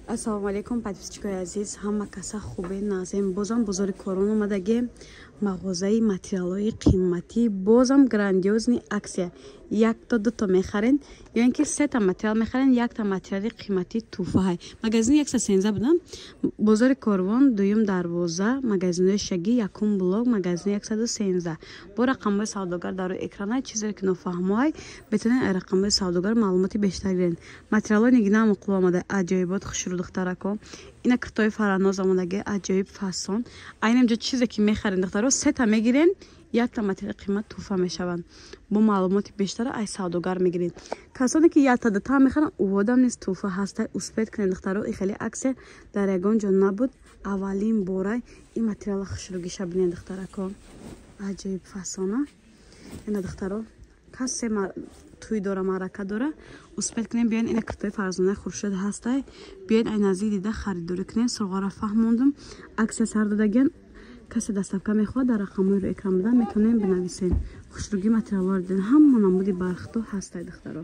ассалому алейкум подписчикои азиз, ҳама каса хубе назем. Бозам бозори корон омадаги мағозаи материалои қиматӣ, бозам грандиозни аксия. Якта дуто мехарен ё ин ки сета материал мехарен, якта материали қиматӣ туҳфаҳай. Магазини 113 будам. Бозори Корвон, дуюм дарвоза, магазини Шаги, якум блок, магазини 113. Бо рақамҳои савдогар дар рӯи экранай, чизе ки нофаҳмоҳай, метавонед ай рақамҳои савдогар маълумоти бештар гиред. Материалои нигина муқло омада, аҷоибот хушрӯ духтарако. Ина киртои фараноз омадаги аҷоиб фасон. Айнам ҷо чизе ки мехарен духтаро, сета мегирен, якта материали қимат туҳфа мешаванд. Бо маълумоти бештар ай савдогар мегиред. Касоне ки якта дута мехаранд, уводам низ туҳфа ҳастай. Успед кунед духтаро, ин хеле аксия дар ягон ҷо набуд. Аввалин бора ин материала хушрӯгиша бинед духтарако. Аҷоиб фасона. Ина духтаро, касе туй дора, маърака дора, успед кунем биён. Ина киртои фарзонаи хуршед ҳастай. Биён ай наздик дида харидорӣ кунем. Сурғора фаҳмондум. Аксия сар додагиан касе дастафка мехоҳад, дар рақамҳои рӯи экран будан метавонем бинависем. Хушрӯгии материалҳоро дидем. Ҳама намуди бархту ҳастай духтаро.